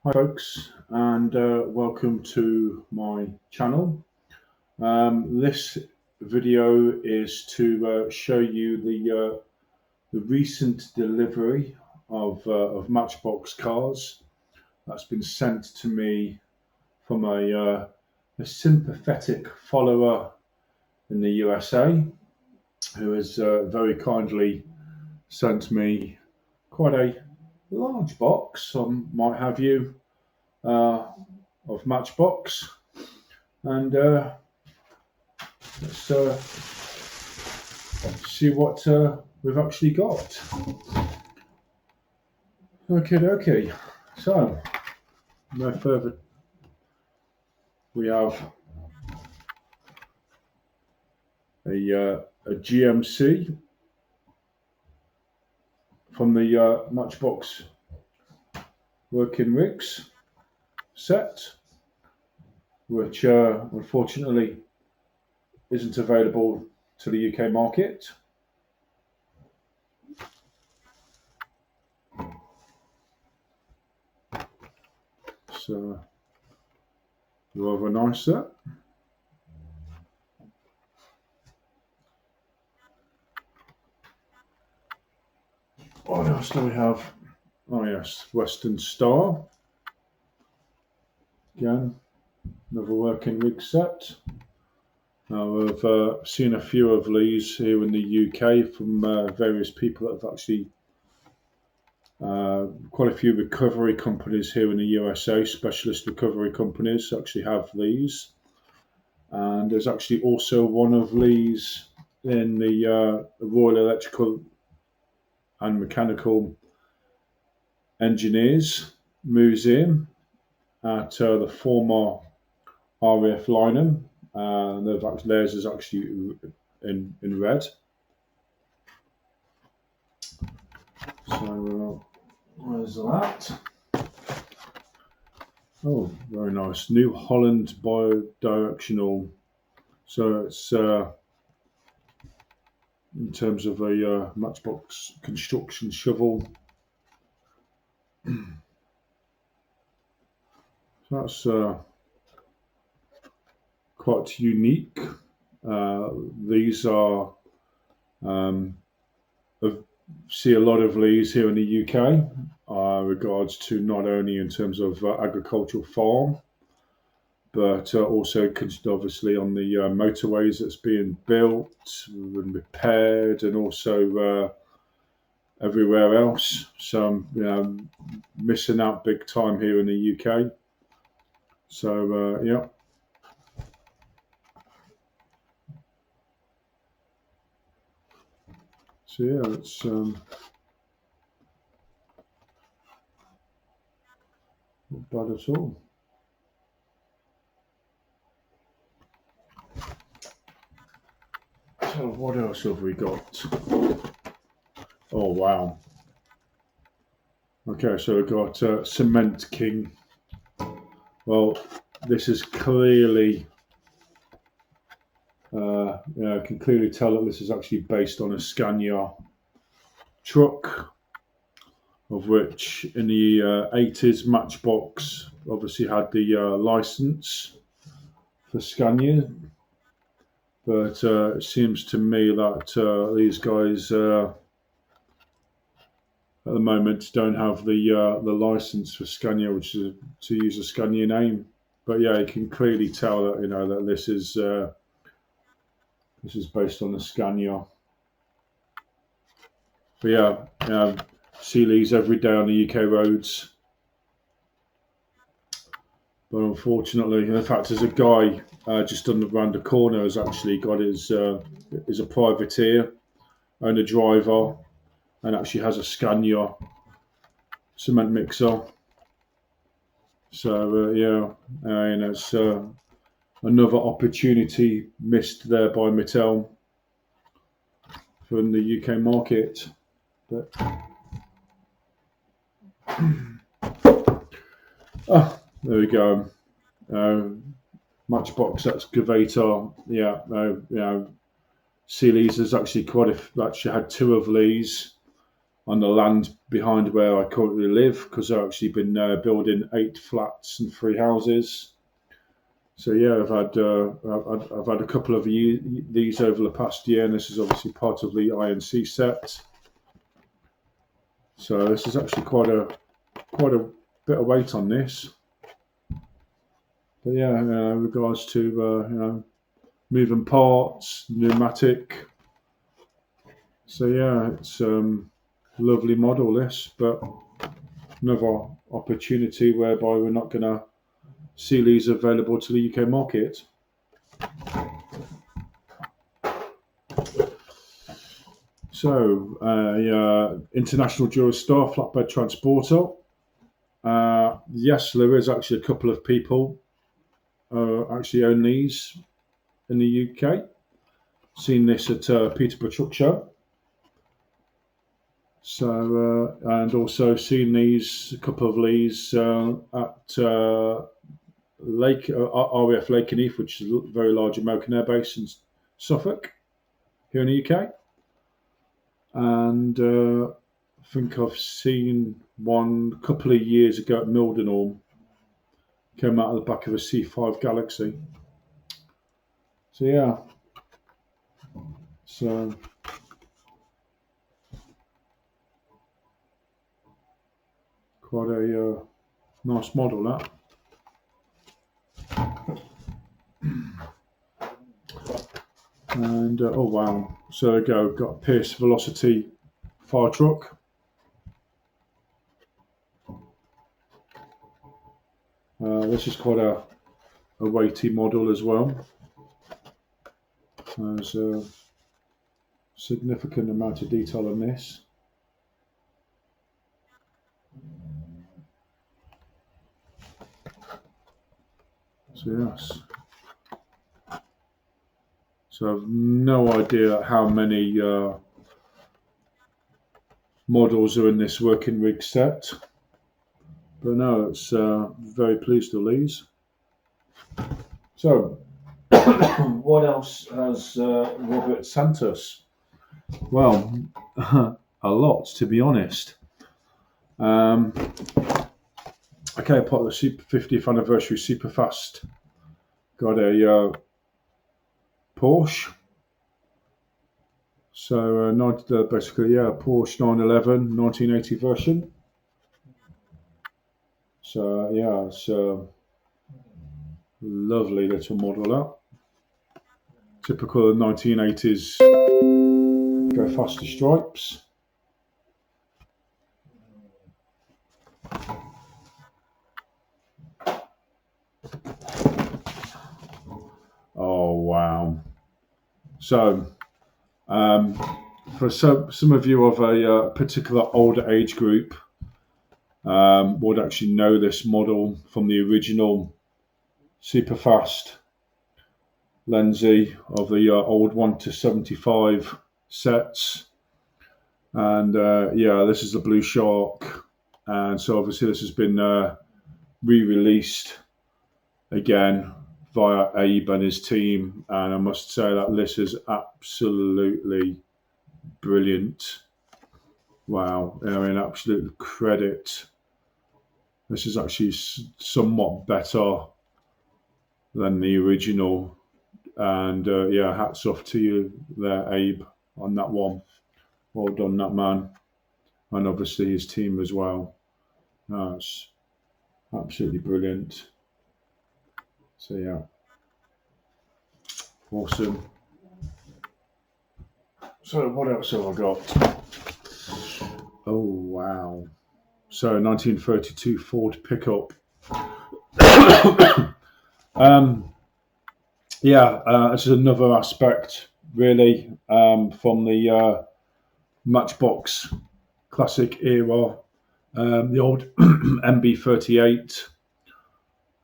Hi folks, and welcome to my channel. This video is to show you the recent delivery of Matchbox cars that's been sent to me from a sympathetic follower in the USA who has very kindly sent me quite a large box, some might have you, uh, of Matchbox. And let's see what we've actually got. Okay. So, no further, we have a GMC from the Matchbox working rigs set, which unfortunately isn't available to the UK market. So rather nice set. What else do we have? Oh yes, Western Star. Again, another working rig set. Now I've seen a few of these here in the UK from various people that have actually quite a few recovery companies here in the USA, specialist recovery companies actually have these. And there's actually also one of these in the Royal Electrical and Mechanical Engineers Museum at the former RAF Lynham. Theirs is actually in red. So where's that? Oh, very nice. New Holland bi-directional. So it's in terms of a Matchbox construction shovel. So that's quite unique. These are see a lot of these here in the UK, regards to not only in terms of agricultural farm, but also obviously on the motorways that's being built and repaired, and also everywhere else. So I'm missing out big time here in the UK. So yeah. So yeah, it's not bad at all. So what else have we got? Oh wow. Okay, so we've got Cement King. Well, this is clearly, I can clearly tell that this is actually based on a Scania truck, of which in the 80s Matchbox obviously had the license for Scania, but it seems to me that these guys at the moment don't have the license for Scania, which is to use a Scania name. But yeah, you can clearly tell that that this is based on the Scania. But yeah, see these every day on the UK roads. But unfortunately, in fact, there's a guy just around the corner has actually got is a privateer, owner driver, and actually has a Scania cement mixer. So it's another opportunity missed there by Mattel from the UK market. But there we go. Matchbox excavator. Yeah, Sealy's has actually actually had two of these. on the land behind where I currently live, because I've actually been building 8 flats and 3 houses. So yeah, I've had a couple of these over the past year, and this is obviously part of the INC set. So this is actually quite a bit of weight on this. But yeah, in regards to moving parts, pneumatic. So yeah, it's lovely model this, but another opportunity whereby we're not going to see these available to the UK market. So, International Eurostar flatbed transporter. Yes, there is actually a couple of people actually own these in the UK. Seen this at Peterborough Truck Show. So, and also seen a couple of these at RAF Lakenheath, which is a very large American air base in Suffolk, here in the UK. And I think I've seen one a couple of years ago at Mildenhall. Came out of the back of a C5 Galaxy. So yeah. So quite a nice model, that. And oh wow, so there we go, got a Pierce Velocity fire truck. This is quite a weighty model as well. There's a significant amount of detail on this. So yes. So I've no idea how many models are in this working rig set. But no, it's very pleased with these. So, what else has Robert sent us? Well, a lot, to be honest. Okay, part of the Super 50th anniversary Superfast. Got a Porsche. So, basically, Porsche 911 1980 version. So, yeah, it's a lovely little model, that. Typical 1980s go faster stripes. Oh wow! So, for some of you of a particular older age group, would actually know this model from the original Superfast Lenzy of the old 1-75 sets. And this is the Blue Shark, and so obviously this has been re-released again via Abe and his team, and I must say that this is absolutely brilliant. Wow, I mean, absolute credit. This is actually somewhat better than the original, and hats off to you there, Abe, on that one. Well done, that man, and obviously his team as well. That's absolutely brilliant. So yeah, awesome. So what else have I got? Oh wow! So 1932 Ford pickup. This is another aspect really from the Matchbox classic era. The old MB38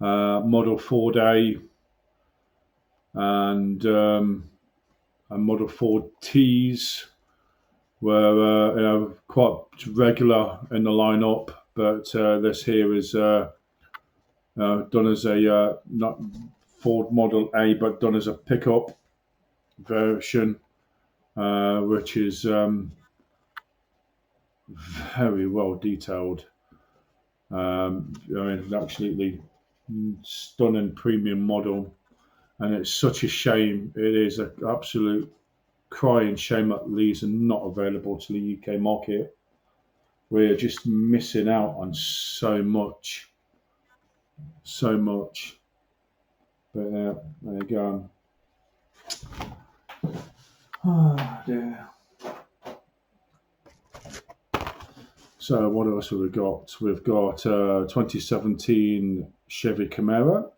Model 4A and Model 4Ts were quite regular in the lineup, but this here is done as a not Ford Model A, but done as a pickup version, which is very well detailed. I mean, absolutely stunning premium model, and it's such a shame. It is an absolute crying shame that these are not available to the UK market. We're just missing out on so much, so much. But there you go. Oh dear. So what else have we got? We've got 2017 Chevy Camaro.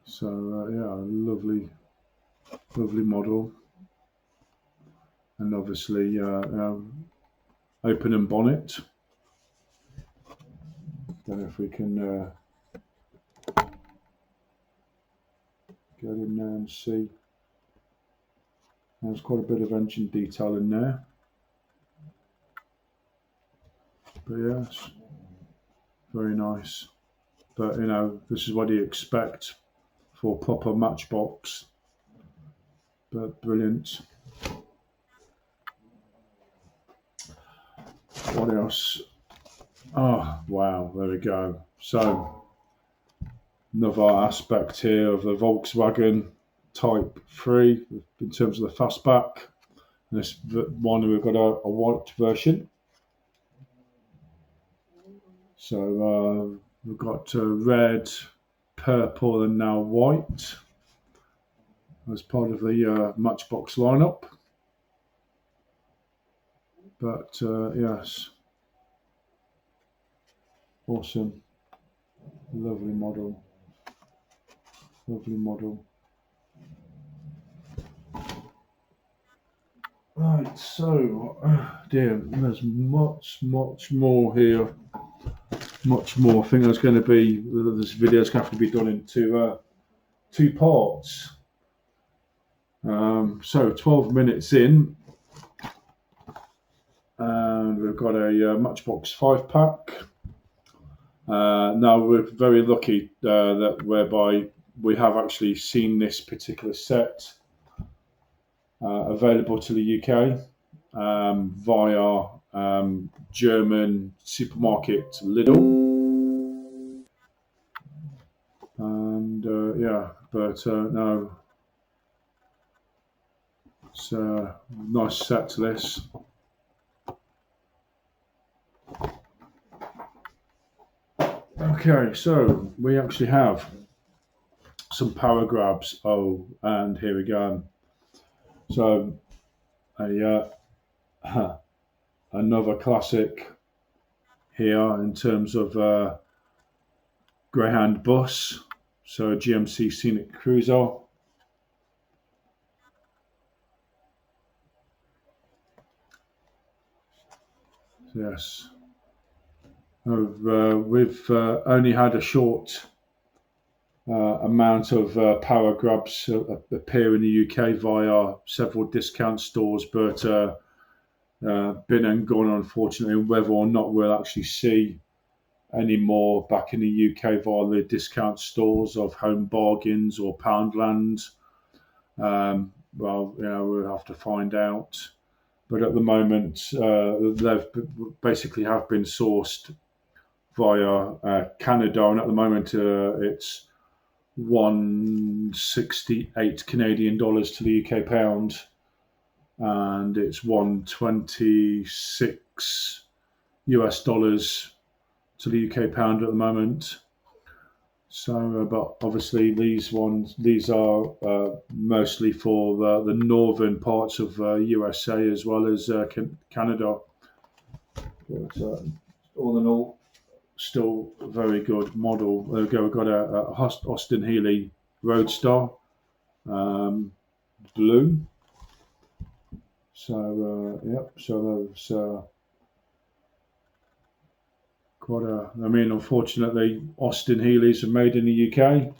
So yeah, lovely model, and obviously open and bonnet. Don't know if we can get in there and see. There's quite a bit of engine detail in there, but yes, very nice. But you know, this is what you expect for proper Matchbox. But brilliant. What else? Oh wow, there we go. So another aspect here of the Volkswagen Type 3 in terms of the fastback. This one we've got a white version. So we've got red, purple, and now white as part of the Matchbox lineup. But yes, awesome, lovely model, lovely model. Right, so dear, there's much more here. Much more. I think there's going to be this video's going to have to be done into two parts. So 12 minutes in, and we've got a Matchbox 5-pack. Now we're very lucky that whereby we have actually seen this particular set available to the UK via German supermarket Lidl, and yeah, but no, it's a nice set to this. Okay, so we actually have some power grabs. Oh, and here we go. So another classic here in terms of Greyhound bus. So a GMC Scenic Cruiser. Yes. We've only had a short amount of power grabs appear in the UK via several discount stores, but been and gone, unfortunately. Whether or not we'll actually see any more back in the UK via the discount stores of Home Bargains or Poundland, well, you know, we'll have to find out. But at the moment, they've basically have been sourced via Canada, and at the moment it's 168 Canadian dollars to the UK pound, and it's 126 US dollars to the UK pound at the moment. So, but obviously these are mostly for the northern parts of USA as well as Canada. But all in all, still a very good model. We've got a Austin Healey Roadster, blue. So yep. So there's quite a. I mean, unfortunately, Austin Healey's are made in the UK,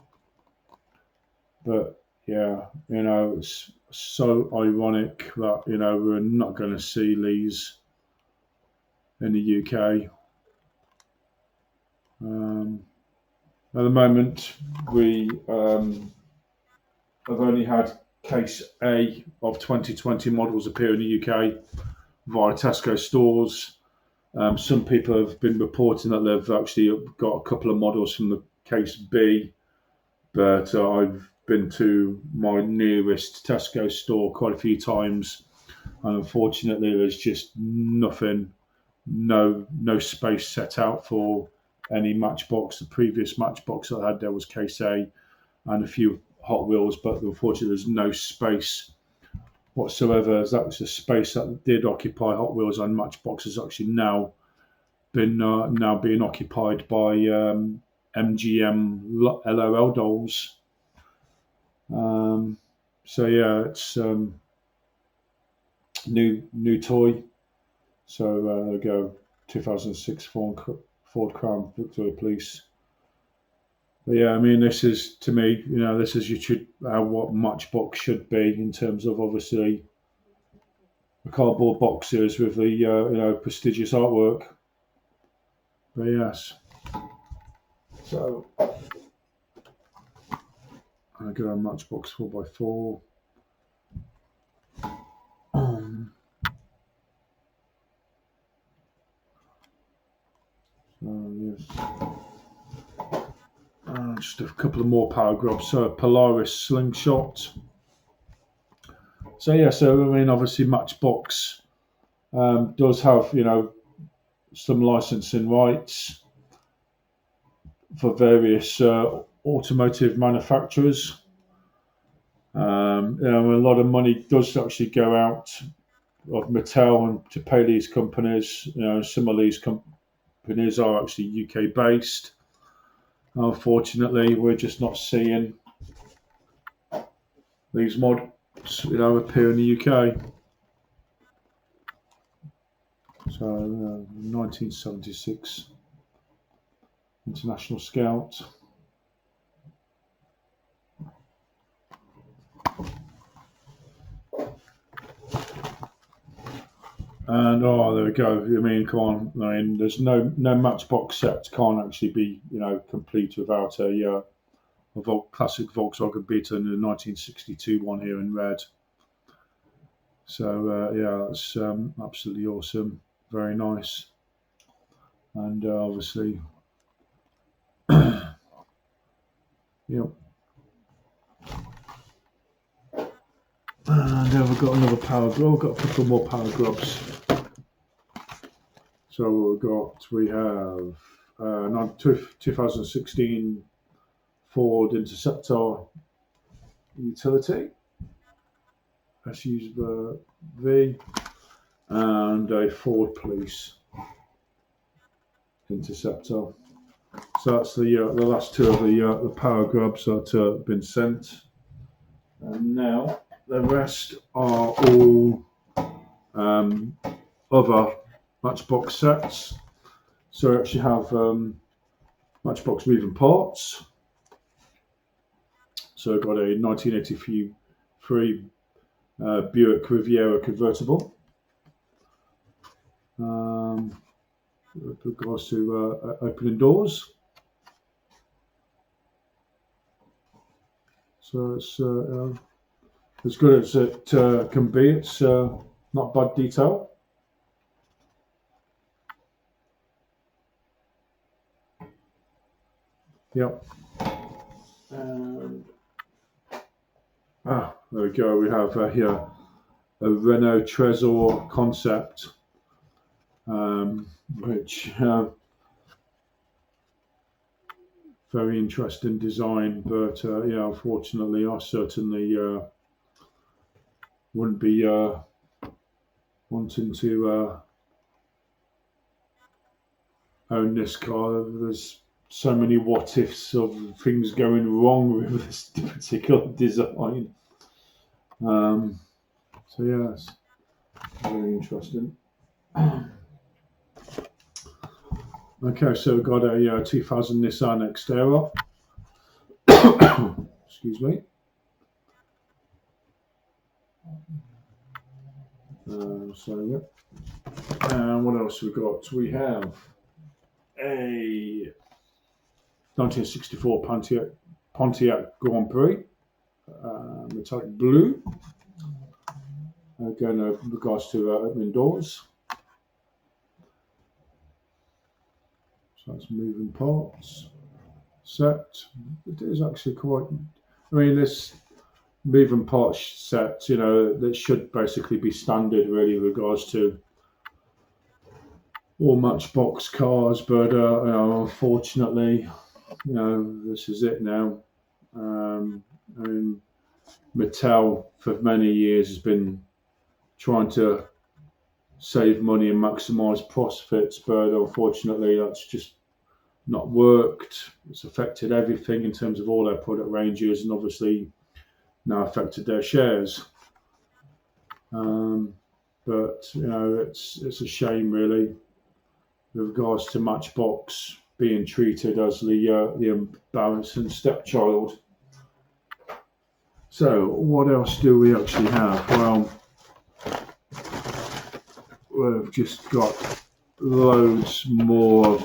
but yeah, you know, it's so ironic that you know we're not going to see these in the UK. At the moment, we have only had case A of 2020 models appear in the UK via Tesco stores. Some people have been reporting that they've actually got a couple of models from the case B, but I've been to my nearest Tesco store quite a few times, and unfortunately there's just nothing, no space set out for any Matchbox. The previous Matchbox I had there was case A and a few Hot Wheels, but unfortunately there's no space whatsoever. That was the space that did occupy Hot Wheels and Matchbox has actually now being occupied by MGM LOL dolls. So yeah, it's new toy. So there we go, 2006 Ford Crown Victoria Police. But yeah, I mean, this is, to me, this is what Matchbox should be in terms of obviously the cardboard boxes with the prestigious artwork. But yes, so I go on Matchbox 4x4. Yes. Just a couple of more power grubs. So Polaris slingshot. So yeah, so I mean, obviously Matchbox does have some licensing rights for various automotive manufacturers. A lot of money does actually go out of Mattel and to pay these companies. Some of these companies are actually UK based. Unfortunately, we're just not seeing these models, appear in the UK. So, 1976 International Scout. And there we go. I mean, come on. I mean, there's no Matchbox set can't actually be complete without a classic Volkswagen Beetle in the 1962 one here in red. So yeah, that's absolutely awesome. Very nice. And obviously, yep. And we've got another power grub. We've got a couple more power grubs. So we have 2016 Ford Interceptor utility, SUV, and a Ford Police Interceptor. So that's the last two of the power grubs that have been sent. And now the rest are all other Matchbox sets. So we actually have Matchbox moving parts. So I've got a 1983 Buick Riviera convertible. With regards to opening doors. So it's as good as it can be. It's not bad detail. Yep. And there we go. We have here a Renault Trésor concept, which very interesting design, but unfortunately, I certainly wouldn't be wanting to own this car. There's so many what ifs of things going wrong with this particular design. So yeah, it's very interesting. Okay, so we've got a 2000 Nissan Xterra. Excuse me. So yeah. And what else we got? We have a 1964 Pontiac Grand Prix. metallic blue. Again, in regards to opening doors. So that's moving parts set. It is actually quite. I mean, this moving parts set, that should basically be standard, really, in regards to all Matchbox cars. But unfortunately, this is it now. I mean, Mattel for many years has been trying to save money and maximize profits, but unfortunately that's just not worked. It's affected everything in terms of all their product ranges, and obviously now affected their shares. But it's a shame, really, with regards to Matchbox being treated as the embarrassing stepchild. So what else do we actually have? Well, we've just got loads more of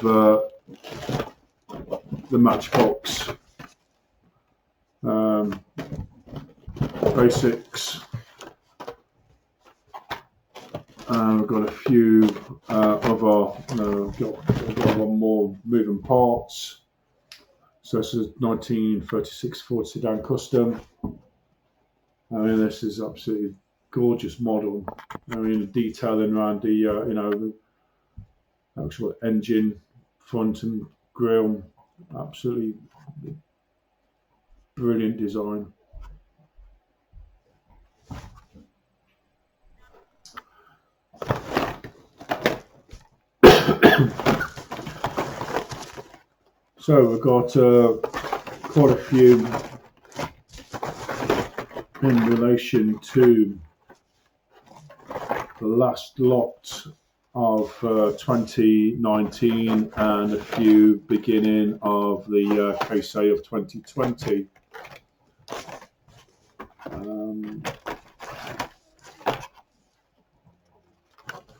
the Matchbox basics. We've got a few we've got one more moving parts. So this is 1936 Ford Sedan Custom. I mean, this is absolutely gorgeous model. I mean, the detailing around the actual engine, front and grille, absolutely brilliant design. So we've got quite a few in relation to the last lot of 2019 and a few beginning of the case A of 2020.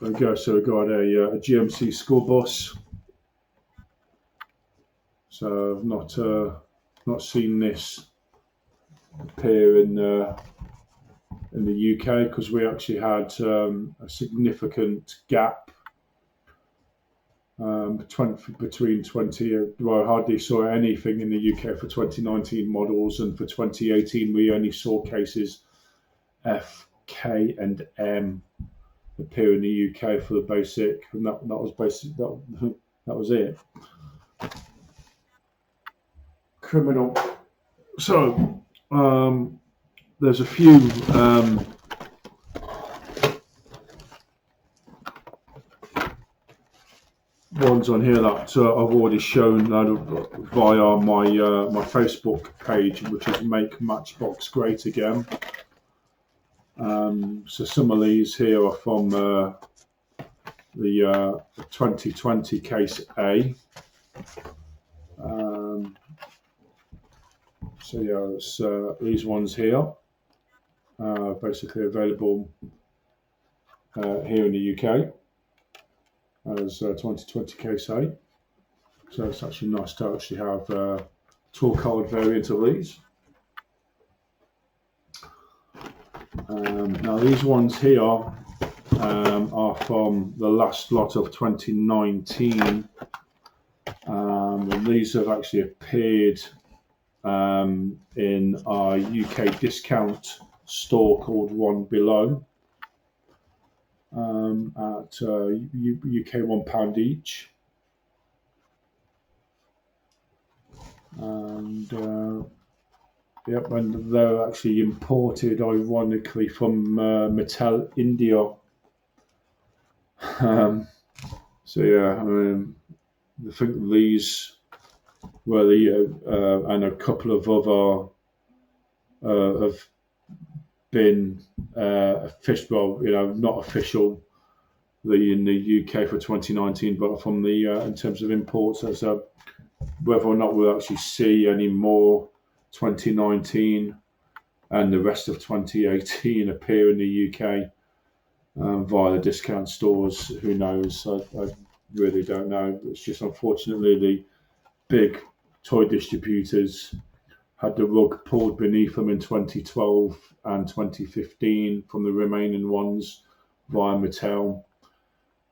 There we go. So we've got a GMC school bus. So I've not seen this appear in the UK, because we actually had a significant gap between 20. Well, I hardly saw anything in the UK for 2019 models, and for 2018 we only saw cases F, K, and M appear in the UK for the basic, and that was basic. That was it. Criminal. So there's a few ones on here that I've already shown via my Facebook page, which is Make Matchbox Great Again. So some of these here are from the 2020 case A. So yeah, it's these ones here, basically available here in the UK as 2020 case A. So it's actually nice to actually have a tour card variant of these. Now these ones here are from the last lot of 2019, and these have actually appeared in our UK discount store called One Below at UK £1 each, and yep, and they're actually imported, ironically, from Mattel, India. So yeah, I mean, I think these were the and a couple of other have been official, not official, in the UK for 2019, but from the in terms of imports, as whether or not we'll actually see any more 2019 and the rest of 2018 appear in the UK via the discount stores, who knows? I really don't know. It's just unfortunately the big toy distributors had the rug pulled beneath them in 2012 and 2015 from the remaining ones via Mattel.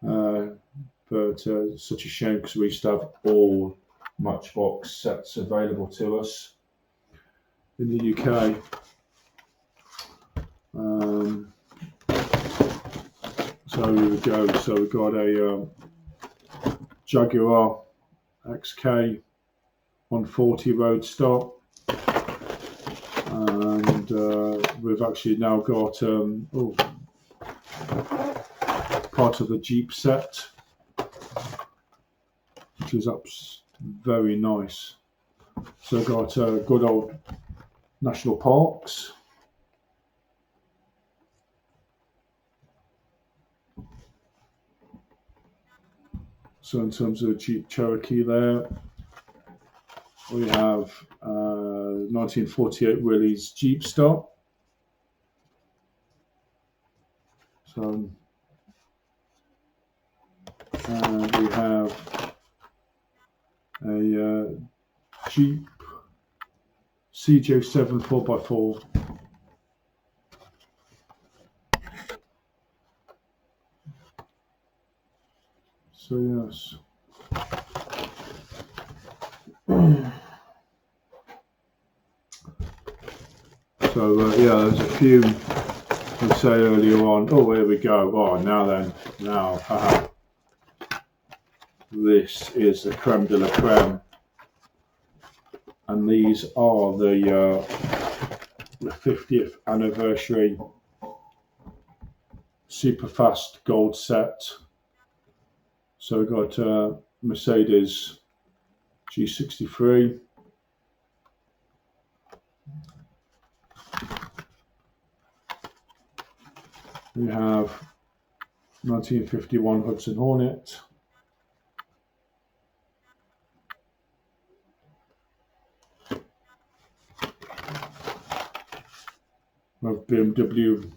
But such a shame because we used to have all Matchbox sets available to us in the UK. So here we go. So we've got a Jaguar XK 140 Roadster, and we've actually now got part of the Jeep set, which is very nice. So I've got good old national parks. So in terms of Jeep Cherokee there, we have 1948 Willys Jeepster. So, and we have a Jeep CJ7 4x4. So yes. So yeah, there's a few we say earlier on. Oh, here we go. Oh, now then, haha. This is the creme de la creme, and these are the 50th anniversary super fast gold set. So we've got Mercedes G63. We have 1951 Hudson Hornet. We have BMW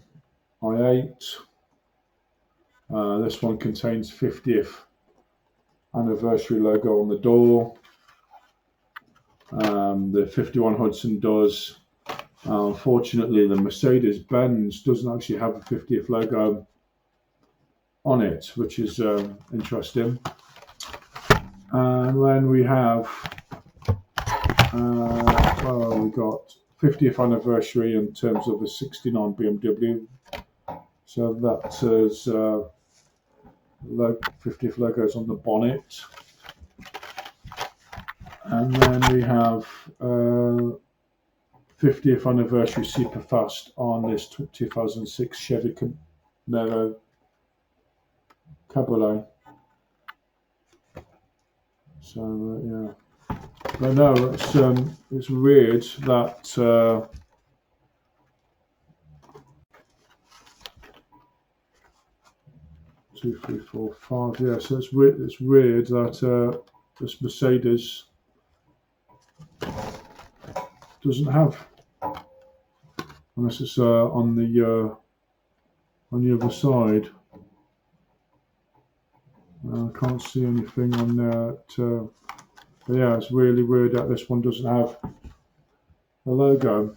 i8. This one contains 50th anniversary logo on the door. The 51 Hudson does. Unfortunately, the Mercedes-Benz doesn't actually have a 50th logo on it, which is interesting. And then we have, we got 50th anniversary in terms of the 69 BMW. So that is 50th logos on the bonnet. And then we have 50th anniversary super fast on this 2006 Chevy Camaro Cabriolet. So yeah, but no, it's weird that 2, 3, 4, 5. Yeah, so it's weird. It's weird that this Mercedes doesn't have, unless it's on the other side. I can't see anything on there. But yeah, it's really weird that this one doesn't have a logo.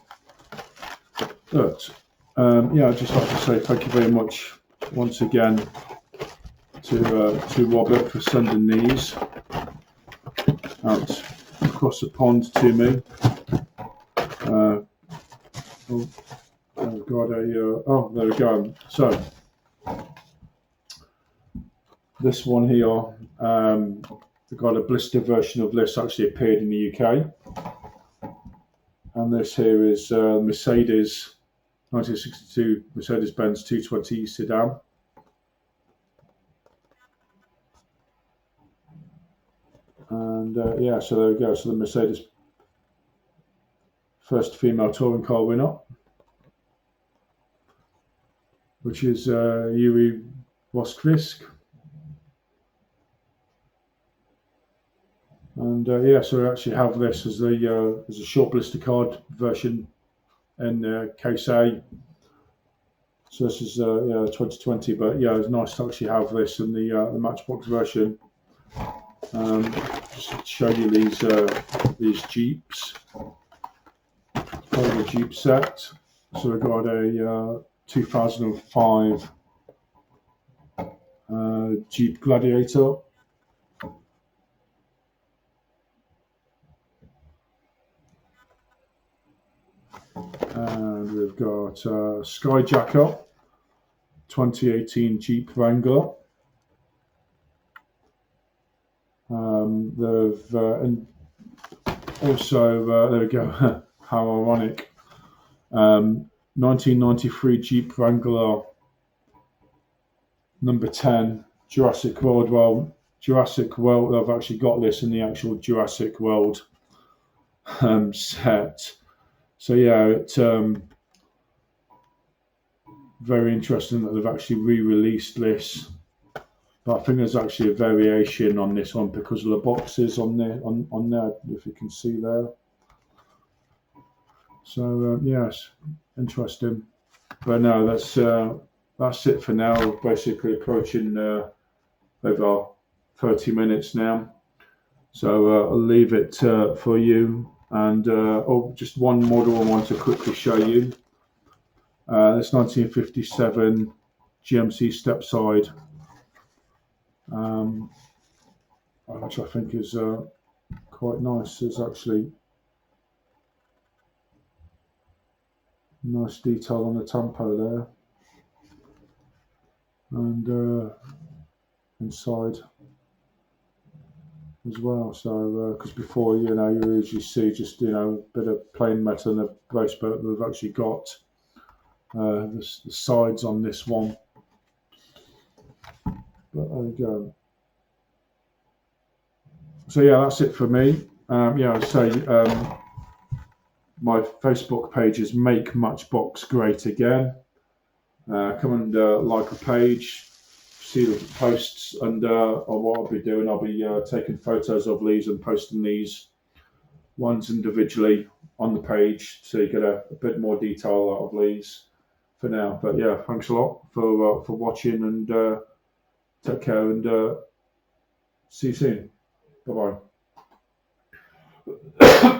But yeah, I'd just like to say thank you very much once again to Robert for sending these out across the pond to me. I've got oh, there we go. So this one here, we've got a blister version of this actually appeared in the UK, and this here is Mercedes 1962 Mercedes-Benz 220 sedan. And yeah, so there we go. So the Mercedes first female touring car winner, which is Yuri Voskvisk. And yeah, so we actually have this as a short blister card version in case A. So this is yeah, 2020, but yeah, it's nice to actually have this in the Matchbox version. Just to show you these Jeeps. all the Jeep set. So we've got a 2005 Jeep Gladiator. And we've got Skyjacker 2018 Jeep Wrangler. And also, there we go, how ironic. 1993 Jeep Wrangler number 10 Jurassic World. Well, Jurassic World, I've actually got this in the actual Jurassic World set. So yeah, it's very interesting that they've actually re-released this. But I think there's actually a variation on this one because of the boxes on there, if you can see there. So yes, interesting. But no, that's it for now. We're basically approaching over 30 minutes now. So I'll leave it for you. And just one model I want to quickly show you. This 1957 GMC stepside, which I think is quite nice. There's actually nice detail on the tampo there, and inside as well. So because before, you usually see just a bit of plain metal in the base, but we've actually got the sides on this one. But there we go. So yeah, that's it for me. I'd say my Facebook page is Make Matchbox Great Again. Come and like a page, see the posts, and what I'll be doing, I'll be taking photos of these and posting these ones individually on the page, so you get a bit more detail out of these for now. But yeah, thanks a lot for watching, and take care, and see you soon. Bye bye.